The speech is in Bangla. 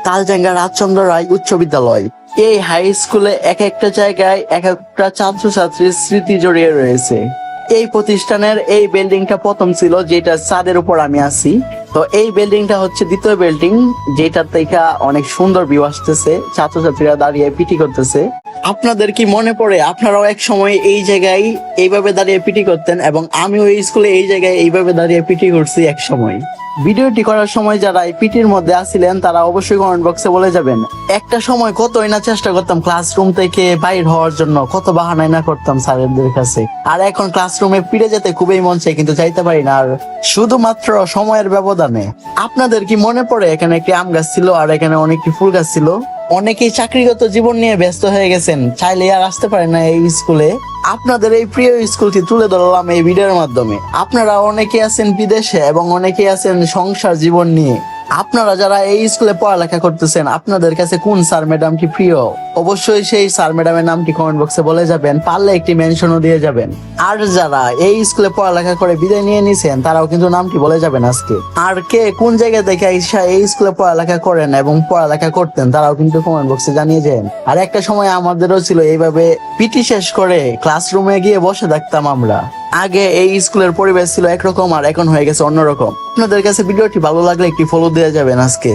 তালজাঙ্গা রাজচন্দ্র রায় উচ্চ বিদ্যালয়। এই হাই স্কুলে এক একটা জায়গায় এক একটা ছাত্রছাত্রীর স্মৃতি জড়িয়ে রয়েছে। এই প্রতিষ্ঠানের এই বিল্ডিংটা প্রথম ছিল, যেটা ছাদের উপর আমি আছি। তো এই বিল্ডিংটা হচ্ছে দ্বিতীয় বিল্ডিং, যেটা থেকে অনেক সুন্দর ভিউ আসতেছে, ছাত্রছাত্রীরা দাঁড়িয়ে পিটি করতেছে। আপনাদের কি মনে পড়ে আপনারাও এক সময় এই জায়গায় এইভাবে দাঁড়িয়ে পিটি করতেন? এবং আমিও এই স্কুলে এই জায়গায় এইভাবে দাঁড়িয়ে পিটি করছি এক সময়। ভিডিওটি করার সময় যারা এই পিটির মধ্যে আছিলেন তারা অবশ্যই কমেন্ট বক্সে বলে যাবেন। একটা সময় কতই না চেষ্টা করতাম ক্লাসরুম থেকে বাইর হওয়ার জন্য, কত বাহানাই না করতাম স্যারদের কাছে। আর এখন ক্লাসরুমে ফিরে যেতে খুবই মন চাই, কিন্তু যাইতে পারি না, আর শুধুমাত্র সময়ের ব্যবধানে। আপনাদের কি মনে পড়ে এখানে একটি আম গাছ ছিল আর এখানে অনেকটি ফুল গাছ ছিল? অনেকেই চাকরিগত জীবন নিয়ে ব্যস্ত হয়ে গেছেন, চাইলে আর আসতে পারে না এই স্কুলে। আপনাদের এই প্রিয় স্কুলটি তুলে ধরলাম এই ভিডিওর মাধ্যমে। আপনারা অনেকে আছেন বিদেশে এবং অনেকে আছেন সংসার জীবন নিয়ে। আপনারা যারা এই স্কুলে পড়ালেখা করতেছেন, আপনাদের কাছে কোন স্যার ম্যাডামটি প্রিয়? অবশ্যই সেই স্যার ম্যাডামের নামটি কমেন্ট বক্সে বলে যাবেন, পারলে একটি মেনশনও দিয়ে যাবেন। আর যারা এই স্কুলে পড়ালেখা করে বিদায় নিয়ে নিছেন তারাও কিন্তু নামটি বলে যাবেন আজকে। আর কে কোন জায়গা থেকে এই স্কুলে পড়ালেখা করেন এবং পড়ালেখা করতেন তারাও কিন্তু কমেন্ট বক্সে জানিয়ে যান। আর একটা সময় আমাদেরও ছিল এইভাবে পিটি শেষ করে ক্লাসরুমে গিয়ে বসে থাকতাম আমরা। আগে এই স্কুলের পরিবেশ ছিল একরকম, আর এখন হয়ে গেছে অন্যরকম। আপনাদের কাছে ভিডিওটি ভালো লাগলে একটি ফলো দিয়ে যাবেন আজকে।